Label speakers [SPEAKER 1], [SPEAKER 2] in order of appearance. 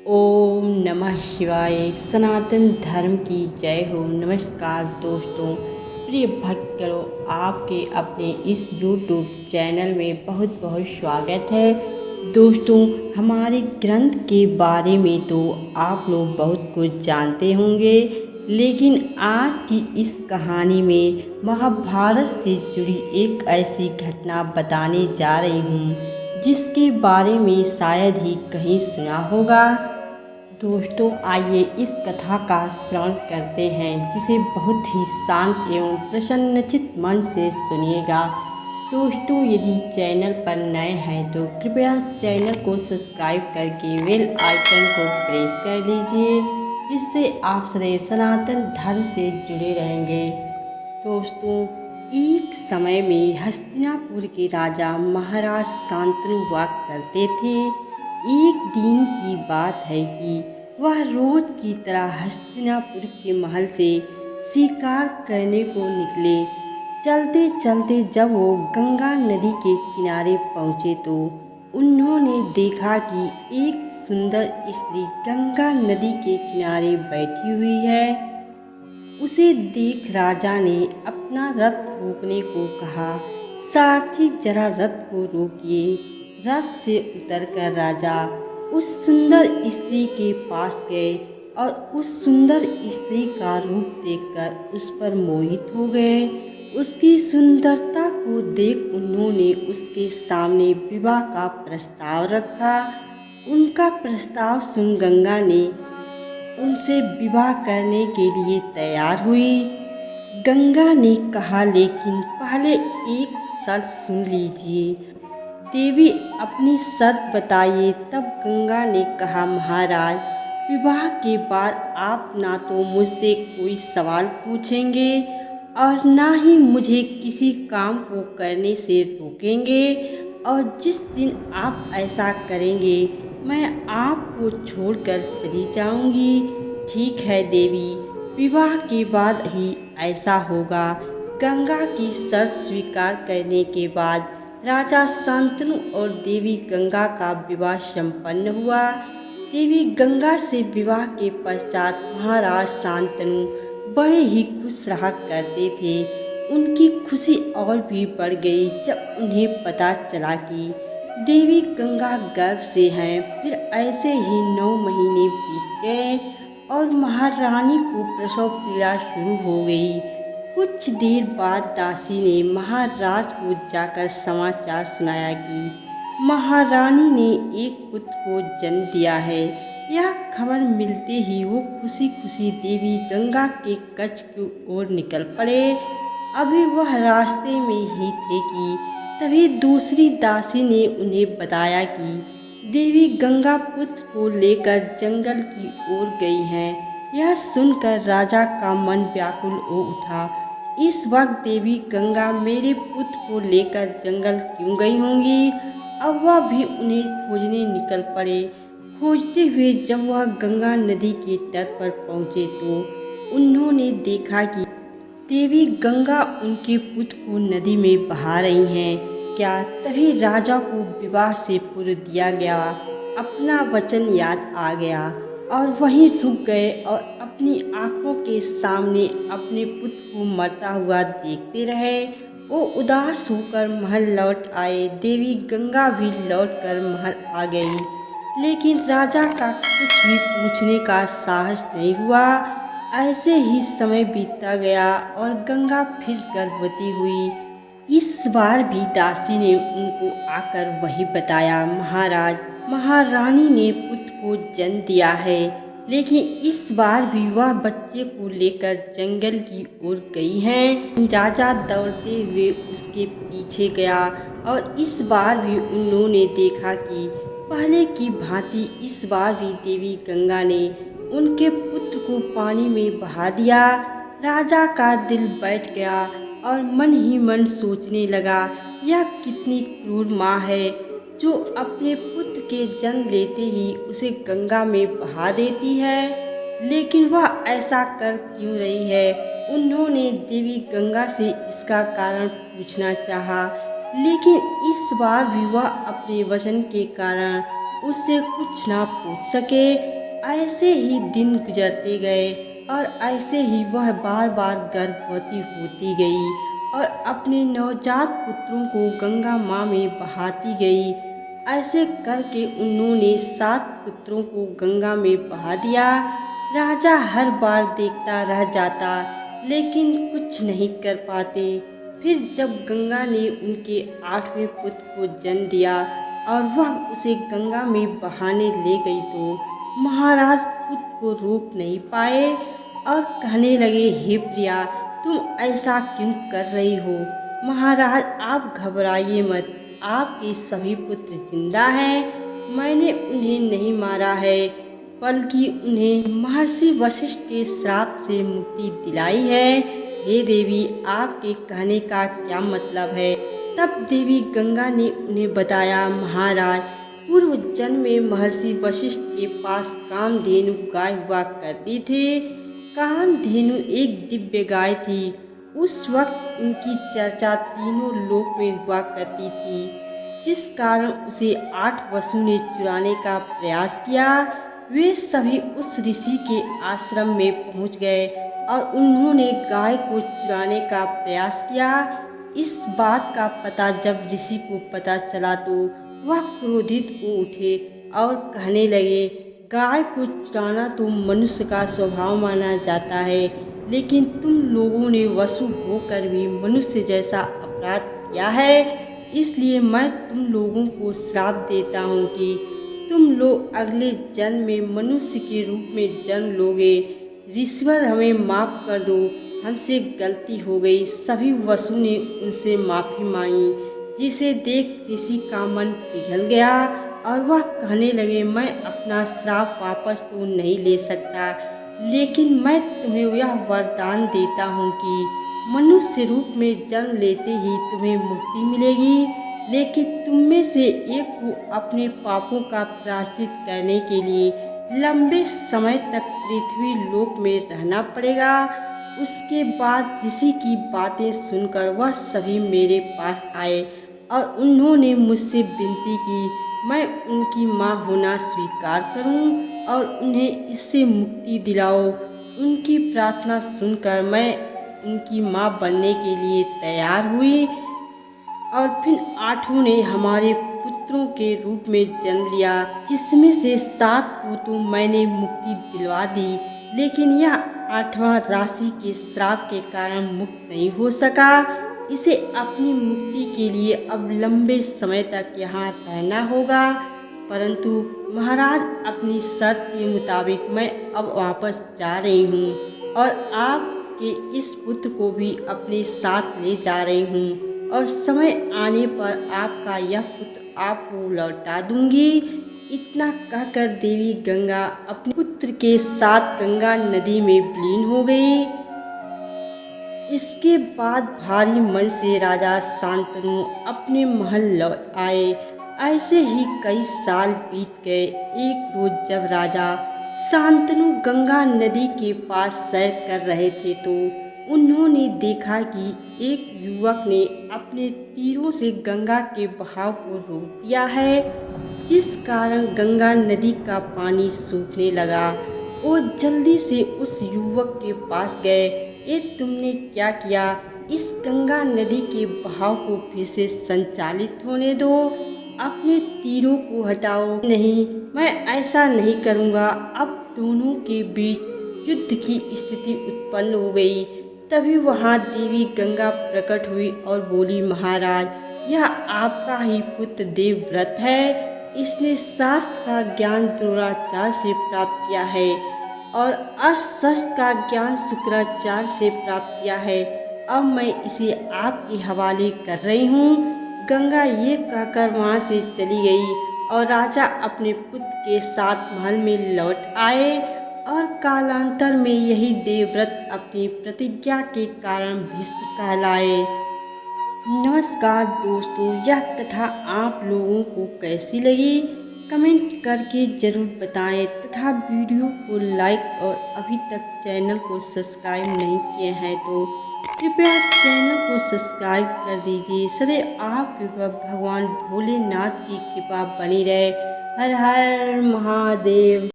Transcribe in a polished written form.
[SPEAKER 1] ओम नमः शिवाय। सनातन धर्म की जय हो। नमस्कार दोस्तों, प्रिय भक्त करो, आपके अपने इस YouTube चैनल में बहुत बहुत स्वागत है। दोस्तों, हमारे ग्रंथ के बारे में तो आप लोग बहुत कुछ जानते होंगे, लेकिन आज की इस कहानी में महाभारत से जुड़ी एक ऐसी घटना बताने जा रही हूँ जिसके बारे में शायद ही कहीं सुना होगा। दोस्तों, आइए इस कथा का श्रवण करते हैं, जिसे बहुत ही शांत एवं प्रसन्नचित मन से सुनिएगा। दोस्तों, यदि चैनल पर नए हैं तो कृपया चैनल को सब्सक्राइब करके बेल आइकन को प्रेस कर लीजिए, जिससे आप सदैव सनातन धर्म से जुड़े रहेंगे। दोस्तों, एक समय में हस्तिनापुर के राजा महाराज शांतनु हुआ करते थे। एक दिन की बात है कि वह रोज की तरह हस्तिनापुर के महल से शिकार करने को निकले। चलते चलते जब वो गंगा नदी के किनारे पहुँचे तो उन्होंने देखा कि एक सुंदर स्त्री गंगा नदी के किनारे बैठी हुई है। उसे देख राजा ने अपना रथ रोकने को कहा। सारथी, जरा रथ को रोकिए। रथ से उतरकर राजा उस सुंदर स्त्री के पास गए और उस सुंदर स्त्री का रूप देखकर उस पर मोहित हो गए। उसकी सुंदरता को देख उन्होंने उसके सामने विवाह का प्रस्ताव रखा। उनका प्रस्ताव सुन गंगा ने उनसे विवाह करने के लिए तैयार हुई। गंगा ने कहा, लेकिन पहले एक शर्त सुन लीजिए। देवी, अपनी शर्त बताइए। तब गंगा ने कहा, महाराज, विवाह के बाद आप ना तो मुझसे कोई सवाल पूछेंगे और ना ही मुझे किसी काम को करने से रोकेंगे, और जिस दिन आप ऐसा करेंगे मैं आपको छोड़कर चली जाऊंगी। ठीक है देवी, विवाह के बाद ही ऐसा होगा। गंगा की शर्त स्वीकार करने के बाद राजा शांतनु और देवी गंगा का विवाह संपन्न हुआ। देवी गंगा से विवाह के पश्चात महाराज शांतनु बड़े ही खुश रहा करते थे। उनकी खुशी और भी बढ़ गई जब उन्हें पता चला कि देवी गंगा गर्भ से हैं। फिर ऐसे ही 9 महीने बीत गए और महारानी को प्रसव पीड़ा शुरू हो गई। कुछ देर बाद दासी ने महाराज को जाकर समाचार सुनाया कि महारानी ने एक पुत्र को जन्म दिया है। यह खबर मिलते ही वो खुशी खुशी देवी गंगा के कच्छ की ओर निकल पड़े। अभी वह रास्ते में ही थे कि तभी दूसरी दासी ने उन्हें बताया कि देवी गंगा पुत्र को लेकर जंगल की ओर गई हैं। यह सुनकर राजा का मन व्याकुल हो उठा। इस वक्त देवी गंगा मेरे पुत्र को लेकर जंगल क्यों गई होंगी? अब वह भी उन्हें खोजने निकल पड़े। खोजते हुए जब वह गंगा नदी के तट पर पहुँचे तो उन्होंने देखा कि देवी गंगा उनके पुत्र को नदी में बहा रही हैं। क्या तभी राजा को विवाह से पूर्व दिया गया अपना वचन याद आ गया और वहीं रुक गए और अपनी आंखों के सामने अपने पुत्र को मरता हुआ देखते रहे। वो उदास होकर महल लौट आए। देवी गंगा भी लौटकर महल आ गई, लेकिन राजा का कुछ भी पूछने का साहस नहीं हुआ। ऐसे ही समय बीतता गया और गंगा फिर गर्भवती हुई। इस बार भी दासी ने उनको आकर वही बताया, महाराज, महारानी ने पुत्र को जन्म दिया है, लेकिन इस बार भी वह बच्चे को लेकर जंगल की ओर गई हैं। राजा दौड़ते हुए उसके पीछे गया और इस बार भी उन्होंने देखा कि पहले की भांति इस बार भी देवी गंगा ने उनके पुत्र को पानी में बहा दिया। राजा का दिल बैठ गया और मन ही मन सोचने लगा, यह कितनी क्रूर माँ है जो अपने पुत्र के जन्म लेते ही उसे गंगा में बहा देती है। लेकिन वह ऐसा कर क्यों रही है? उन्होंने देवी गंगा से इसका कारण पूछना चाहा, लेकिन इस बार भी वह अपने वचन के कारण उससे कुछ ना पूछ सके। ऐसे ही दिन गुजरते गए और ऐसे ही वह बार बार गर्भवती होती गई और अपने नवजात पुत्रों को गंगा माँ में बहाती गई। ऐसे करके उन्होंने 7 पुत्रों को गंगा में बहा दिया। राजा हर बार देखता रह जाता लेकिन कुछ नहीं कर पाते। फिर जब गंगा ने उनके 8वें पुत्र को जन्म दिया और वह उसे गंगा में बहाने ले गई तो महाराज खुद को रोक नहीं पाए और कहने लगे, हे प्रिया, तुम ऐसा क्यों कर रही हो? महाराज, आप घबराइए मत, आपके सभी पुत्र जिंदा हैं। मैंने उन्हें नहीं मारा है बल्कि उन्हें महर्षि वशिष्ठ के श्राप से मुक्ति दिलाई है। हे देवी, आपके कहने का क्या मतलब है? तब देवी गंगा ने उन्हें बताया, महाराज, पूर्व जन्म में महर्षि वशिष्ठ के पास कामधेनु गाय हुआ करती थी। कामधेनु एक दिव्य गाय थी। उस वक्त इनकी चर्चा तीनों लोक में हुआ करती थी, जिस कारण उसे 8 वसु ने चुराने का प्रयास किया। वे सभी उस ऋषि के आश्रम में पहुंच गए और उन्होंने गाय को चुराने का प्रयास किया। इस बात का पता जब ऋषि को पता चला तो वह क्रोधित हो उठे और कहने लगे, गाय को चुराना तो मनुष्य का स्वभाव माना जाता है, लेकिन तुम लोगों ने वसु होकर भी मनुष्य जैसा अपराध किया है। इसलिए मैं तुम लोगों को श्राप देता हूँ कि तुम लोग अगले जन्म में मनुष्य के रूप में जन्म लोगे। ऋषिवर, हमें माफ़ कर दो, हमसे गलती हो गई। सभी वसु ने उनसे माफ़ी मांगी, जिसे देख ऋषि का मन पिघल गया और वह कहने लगे, मैं अपना श्राप वापस तो नहीं ले सकता, लेकिन मैं तुम्हें यह वरदान देता हूँ कि मनुष्य रूप में जन्म लेते ही तुम्हें मुक्ति मिलेगी, लेकिन तुम में से एक को अपने पापों का प्रायश्चित करने के लिए लंबे समय तक पृथ्वी लोक में रहना पड़ेगा। उसके बाद ऋषि की बातें सुनकर वह सभी मेरे पास आए और उन्होंने मुझसे विनती की मैं उनकी माँ होना स्वीकार करूं और उन्हें इससे मुक्ति दिलाओ। उनकी प्रार्थना सुनकर मैं उनकी माँ बनने के लिए तैयार हुई और फिर 8 ने हमारे पुत्रों के रूप में जन्म लिया, जिसमें से 7 को तो मैंने मुक्ति दिलवा दी, लेकिन यह 8वां राशि के श्राप के कारण मुक्त नहीं हो सका। इसे अपनी मुक्ति के लिए अब लंबे समय तक यहाँ रहना होगा। परंतु महाराज, अपनी शर्त के मुताबिक मैं अब वापस जा रही हूँ और आपके इस पुत्र को भी अपने साथ ले जा रही हूँ और समय आने पर आपका यह पुत्र आपको लौटा दूंगी। इतना कहकर देवी गंगा अपने पुत्र के साथ गंगा नदी में विलीन हो गई। इसके बाद भारी मन से राजा शांतनु अपने महल लौट आए। ऐसे ही कई साल बीत गए। एक रोज जब राजा शांतनु गंगा नदी के पास सैर कर रहे थे तो उन्होंने देखा कि एक युवक ने अपने तीरों से गंगा के बहाव को रोक दिया है, जिस कारण गंगा नदी का पानी सूखने लगा। वो जल्दी से उस युवक के पास गए। ये तुमने क्या किया? इस गंगा नदी के बहाव को फिर से संचालित होने दो, अपने तीरों को हटाओ। नहीं, मैं ऐसा नहीं करूँगा। अब दोनों के बीच युद्ध की स्थिति उत्पन्न हो गई। तभी वहाँ देवी गंगा प्रकट हुई और बोली, महाराज, यह आपका ही पुत्र देवव्रत है। इसने शास्त्र का ज्ञान द्रोणाचार्य से प्राप्त किया है और अस्त्र का ज्ञान शुक्राचार्य से प्राप्त किया है। अब मैं इसे आपके हवाले कर रही हूँ। गंगा ये कहकर वहाँ से चली गई और राजा अपने पुत्र के साथ महल में लौट आए और कालांतर में यही देवव्रत अपनी प्रतिज्ञा के कारण भीष्म कहलाए। नमस्कार दोस्तों, यह कथा आप लोगों को कैसी लगी कमेंट करके ज़रूर बताएं तथा वीडियो को लाइक और अभी तक चैनल को सब्सक्राइब नहीं किए हैं तो कृपया चैनल को सब्सक्राइब कर दीजिए। सदैव आपके भगवान भोलेनाथ की कृपा बनी रहे। हर हर महादेव।